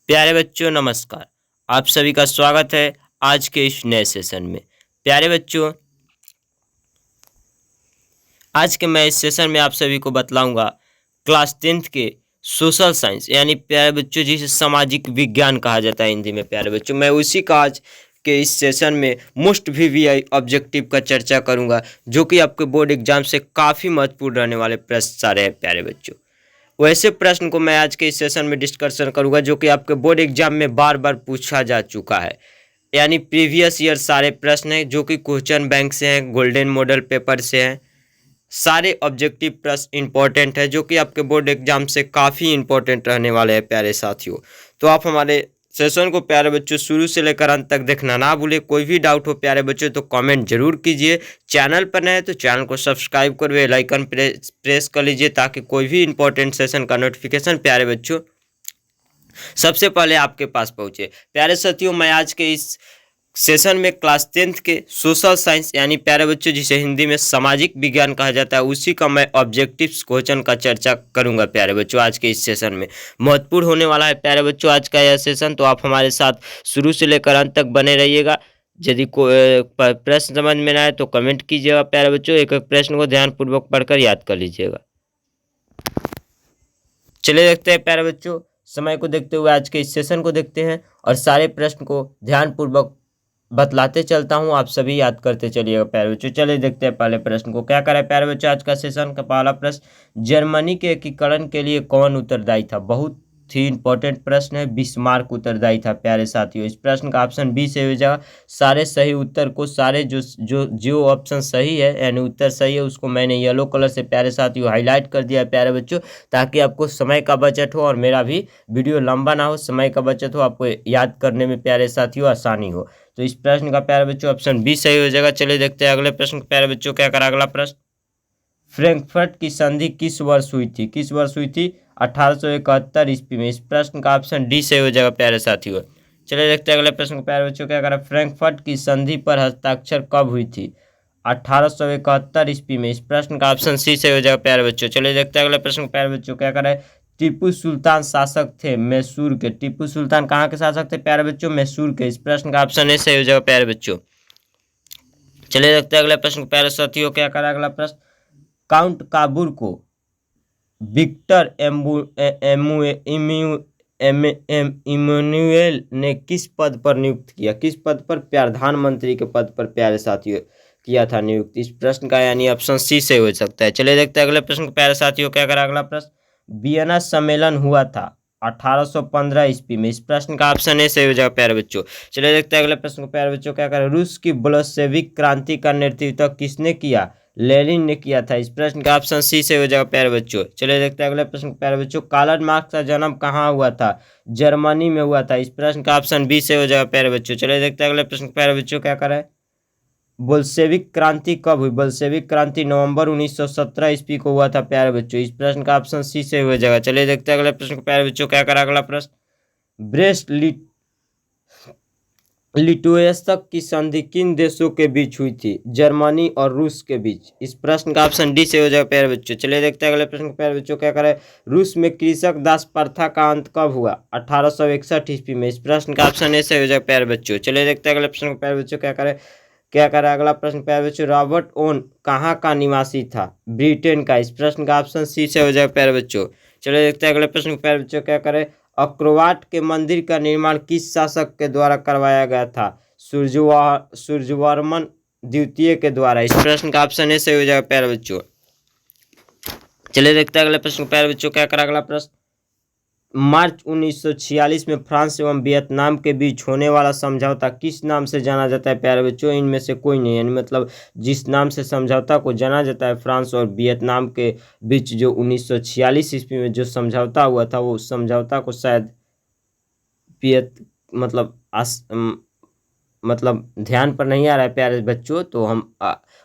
प्यारे बच्चों नमस्कार। आप सभी का स्वागत है आज के इस नए सेशन में। प्यारे बच्चों, आज के मैं इस सेशन में आप सभी को बतलाऊंगा क्लास 10th के सोशल साइंस यानी प्यारे बच्चों जिसे सामाजिक विज्ञान कहा जाता है हिंदी में। प्यारे बच्चों, मैं उसी का आज के इस सेशन में मोस्ट वीवीआई ऑब्जेक्टिव का चर्चा करूंगा, जो कि आपके बोर्ड एग्जाम से काफ़ी महत्वपूर्ण रहने वाले प्रश्न सारे हैं। प्यारे बच्चों, वैसे प्रश्न को मैं आज के इस सेशन में डिस्कशन करूंगा जो कि आपके बोर्ड एग्जाम में बार बार पूछा जा चुका है, यानी प्रीवियस ईयर सारे प्रश्न हैं जो कि क्वेश्चन बैंक से हैं, गोल्डन मॉडल पेपर से हैं। सारे ऑब्जेक्टिव प्रश्न इंपॉर्टेंट है जो कि आपके बोर्ड एग्जाम से काफ़ी इंपॉर्टेंट रहने वाले हैं प्यारे साथियों। तो आप हमारे सेशन को प्यारे बच्चों शुरू से लेकर अंत तक देखना ना भूले। कोई भी डाउट हो प्यारे बच्चों तो कमेंट जरूर कीजिए। चैनल पर नए तो चैनल को सब्सक्राइब कर बेल आइकन प्रेस कर लीजिए ताकि कोई भी इंपॉर्टेंट सेशन का नोटिफिकेशन प्यारे बच्चों सबसे पहले आपके पास पहुंचे। प्यारे साथियों, मैं आज के इस सेशन में क्लास 10th के सोशल साइंस यानी प्यारे बच्चों जिसे हिंदी में सामाजिक विज्ञान कहा जाता है उसी का मैं ऑब्जेक्टिव्स क्वेश्चन का चर्चा करूंगा। प्यारे बच्चों, आज के इस सेशन में महत्वपूर्ण होने वाला है प्यारे बच्चों आज का यह सेशन, तो आप हमारे साथ शुरू से लेकर अंत तक बने रहिएगा। यदि कोई प्रश्न समझ में ना आए तो कमेंट कीजिएगा। प्यारे बच्चों, एक एक प्रश्न को ध्यानपूर्वक पढ़कर याद कर लीजिएगा। चलिए देखते हैं प्यारे बच्चों, समय को देखते हुए आज के इस सेशन को देखते हैं और सारे प्रश्न को ध्यानपूर्वक बतलाते चलता हूं, आप सभी याद करते चलिएगा प्यारे बच्चों। चलिए देखते हैं पहले प्रश्न को। क्या करें प्यारे बच्चों, आज का सेशन का पहला प्रश्न, जर्मनी के एकीकरण के लिए कौन उत्तरदायी था? बहुत ही इंपॉर्टेंट प्रश्न है। बिस्मार्क उत्तरदायी था प्यारे साथियों। इस प्रश्न का ऑप्शन बी से हो जाएगा। सारे सही उत्तर को, सारे जो ऑप्शन सही है यानी उत्तर सही है उसको मैंने येलो कलर से प्यारे साथियों हाईलाइट कर दिया है प्यारे बच्चों, ताकि आपको समय का बचत हो और मेरा भी वीडियो लंबा ना हो, समय का बचत हो, आपको याद करने में प्यारे साथियों आसानी हो। तो इस प्रश्न का प्यारे बच्चों ऑप्शन बी सही हो जाएगा। चलिए देखते हैं अगले प्रश्न को प्यारे बच्चों। क्या करा अगला प्रश्न, फ्रैंकफर्ट की संधि किस वर्ष हुई थी? किस वर्ष हुई थी? 1871 ईस्वी में। इस प्रश्न का ऑप्शन डी सही हो जाएगा प्यारे साथियों। चलिए देखते हैं अगले प्रश्न को प्यारे बच्चों। क्या करा, फ्रैंकफर्ट की संधि पर हस्ताक्षर कब हुई थी? 1871 ईस्वी में। इस प्रश्न का ऑप्शन सी सही हो जाएगा प्यारे बच्चों। चलिए देखते हैं अगले प्रश्न को प्यारे बच्चों। क्या करें, टीपू सुल्तान शासक थे मैसूर के। टीपू सुल्तान कहाँ के शासक थे प्यारे बच्चों? मैसूर के। इस प्रश्न का ऑप्शन ए सही हो जाएगा प्यारे बच्चों। चलिए देखते हैं अगले प्रश्न को प्यारे साथियों। क्या करें अगला प्रश्न, काउंट काबूर को विक्टर इमैनुएल ने किस पद पर नियुक्त किया? किस पद पर? प्रधानमंत्री के पद पर प्यारे साथियों किया था नियुक्त। इस प्रश्न का यानी ऑप्शन सी से हो सकता है। चलिए देखते हैं अगले प्रश्न को प्यारे साथियों। क्या करा अगला प्रश्न, वियना सम्मेलन हुआ था 1815 ईस्वी में। इस प्रश्न का ऑप्शन ए सही हो जाएगा प्यारे बच्चों। चलिए देखते हैं अगले प्रश्न को प्यारे बच्चों। क्या करें, रूस की बोल्शेविक क्रांति का नेतृत्व किसने किया? लेनिन ने किया था। इस प्रश्न का ऑप्शन सी से हो जाएगा प्यारे बच्चों। चलिए देखते हैं अगले प्रश्न को प्यारे बच्चों। कार्ल मार्क्स का जन्म कहाँ हुआ था? जर्मनी में हुआ था। इस प्रश्न का ऑप्शन बी से हो जाएगा प्यारे बच्चों। चलिए देखते हैं अगले प्रश्न को प्यारे बच्चों। क्या करें, बोल्शेविक क्रांति कब हुई? बोल्शेविक क्रांति नवंबर 1917 ईस्वी को हुआ था प्यारे बच्चों। इस प्रश्न का ऑप्शन सी से हो जाएगा। चलिए देखते हैं अगले प्रश्न को प्यारे बच्चों। क्या करा अगला प्रश्न, ब्रेस्ट लिटोयस्तक की संधि किन देशों के बीच हुई थी? जर्मनी और रूस के बीच। इस प्रश्न का ऑप्शन डी से हो जाएगा प्यारे बच्चों। चलिए देखते हैं अगले प्रश्न को प्यारे बच्चों। क्या करें, रूस में कृषक दास प्रथा का अंत कब हुआ? 1861 ईस्वी में। इस प्रश्न का ऑप्शन ए से हो जाएगा प्यारे बच्चों। चलिए देखते हैं अगले प्रश्न को प्यारे बच्चों। क्या करें अगला प्रश्न प्यारे बच्चों, रॉबर्ट ओन कहाँ का निवासी था? ब्रिटेन का। इस प्रश्न का ऑप्शन सी से हो जाएगा प्यारे बच्चों। चलिए देखते हैं अगले प्रश्न को प्यारे बच्चों। क्या करें, अक्रोवाट के मंदिर का निर्माण किस शासक के द्वारा करवाया गया था? सूर्यवर्मन द्वितीय के द्वारा। इस प्रश्न का ऑप्शन ए से हो जाएगा प्यारे बच्चों। चलिए देखते हैं अगले प्रश्न प्यारे बच्चों। क्या करा अगला प्रश्न, मार्च 1946 में फ्रांस एवं वियतनाम के बीच होने वाला समझौता किस नाम से जाना जाता है प्यारे बच्चों? इनमें से कोई नहीं, यानी मतलब जिस नाम से समझौता को जाना जाता है फ्रांस और वियतनाम के बीच जो 1946 ईस्वी में जो समझौता हुआ था, वो उस समझौता को शायद मतलब ध्यान पर नहीं आ रहा है प्यारे बच्चों, तो हम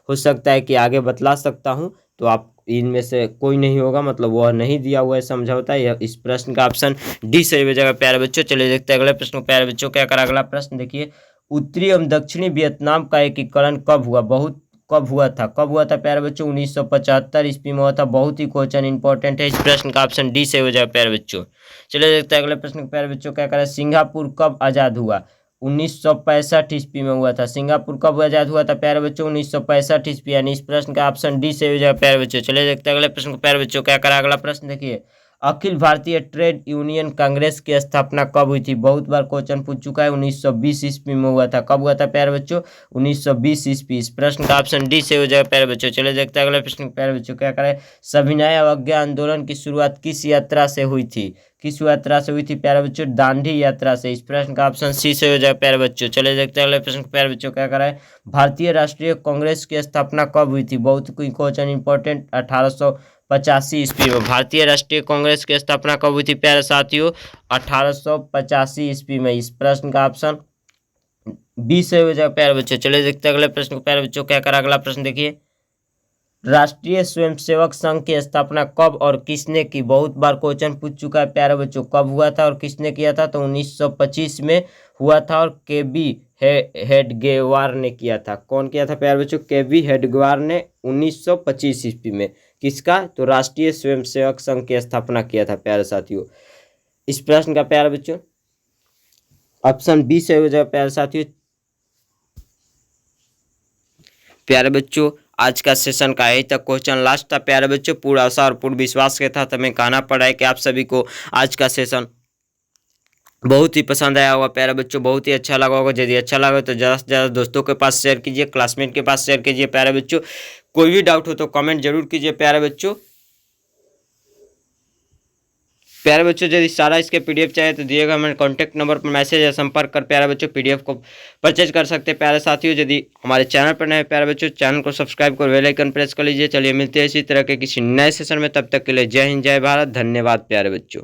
हो सकता है कि आगे बतला सकता हूं, तो आप इनमें से कोई नहीं होगा, मतलब वह नहीं दिया हुआ है समझौता। यह इस प्रश्न का ऑप्शन डी सही हो जाएगा प्यारे बच्चों। चलिए देखते हैं अगले प्रश्न को प्यारे बच्चों। क्या करा अगला प्रश्न देखिए, उत्तरी एवं दक्षिणी वियतनाम का एकीकरण कब हुआ? बहुत कब हुआ था? कब हुआ था प्यारे बच्चों? 1975 ईस्वी में हुआ था। बहुत ही क्वेश्चन इंपॉर्टेंट है। इस प्रश्न का ऑप्शन डी से हो जाएगा प्यारे बच्चों। चलिए देखते हैं अगले प्रश्न प्यारे बच्चों क्या करें। सिंगापुर कब आज़ाद हुआ? 1965 ईस्वी में हुआ था। सिंगापुर कब आज़ाद हुआ था प्यारे बच्चों? 1965 ईस्वी, यानी इस प्रश्न का ऑप्शन डी से हो जाएगा प्यारे बच्चों। चलिए देखते हैं अगले प्रश्न को प्यारे बच्चों क्या करा। अगला प्रश्न देखिए, अखिल भारतीय ट्रेड यूनियन कांग्रेस की स्थापना कब हुई थी? बहुत बार क्वेश्चन पूछ चुका है। 1920 ईस्वी में हुआ था। कब हुआ था प्यारे बच्चों? 1920 ईस्वी। इस प्रश्न का ऑप्शन डी से हो जाएगा प्यारे बच्चों। चलिए देखते हैं अगले प्रश्न प्यारे बच्चों क्या करें। सविनय अवज्ञा आंदोलन की शुरुआत किस यात्रा से हुई थी? किस यात्रा से हुई थी प्यारे बच्चों? दांडी यात्रा से। इस प्रश्न का ऑप्शन सी से हो जाएगा प्यारे बच्चों। चलिए देखते हैं अगले प्रश्न प्यारे बच्चों क्या कराए। भारतीय राष्ट्रीय कांग्रेस की स्थापना कब हुई थी? बहुत कोई क्वेश्चन इंपॉर्टेंट। 1885 ईस्वी में। भारतीय राष्ट्रीय कांग्रेस की स्थापना कब हुई थी प्यारे साथियों? 1885 ईस्वी में। इस प्रश्न का ऑप्शन बी से हो जाएगा प्यारे बच्चों। चलिए देखते हैं अगले प्रश्न को प्यारे बच्चों क्या करा। अगला प्रश्न देखिए, राष्ट्रीय स्वयंसेवक संघ की स्थापना कब और किसने की? बहुत बार क्वेश्चन पूछ चुका है प्यारे बच्चों। कब हुआ था और किसने किया था? तो 1925 में हुआ था और केबी हेडगेवार ने किया था। कौन किया था प्यारे बच्चों? केबी हेडगेवार ने 1925 ईस्वी में। किसका? तो राष्ट्रीय स्वयंसेवक संघ की स्थापना किया था प्यारे साथियों। इस प्रश्न का प्यारे बच्चों ऑप्शन बी से हो जाए प्यारे साथियों। प्यारे बच्चों आज का सेशन का यही तक क्वेश्चन लास्ट था प्यारे बच्चों। पूरा आशा और पूर्ण विश्वास के साथ हमें कहना पड़ा है कि आप सभी को आज का सेशन बहुत ही पसंद आया होगा प्यारे बच्चों, बहुत ही अच्छा लगा होगा। यदि अच्छा लगा तो ज़्यादा से ज़्यादा दोस्तों के पास शेयर कीजिए, क्लासमेट के पास शेयर कीजिए प्यारे बच्चों। कोई भी डाउट हो तो कमेंट जरूर कीजिए प्यारे बच्चों। प्यारे बच्चों यदि सारा इसके पीडीएफ चाहिए तो दिएगा हमारे कॉन्टैक्ट नंबर पर मैसेज या संपर्क कर प्यारे बच्चों पीडीएफ को परचेज कर सकते हैं प्यारे साथियों। यदि हमारे चैनल पर नए प्यारे बच्चों चैनल को सब्सक्राइब कर बेल आइकन प्रेस कर लीजिए। चलिए मिलते हैं इसी तरह के किसी नए सेशन में, तब तक के लिए जय हिंद जय भारत, धन्यवाद प्यारे बच्चों।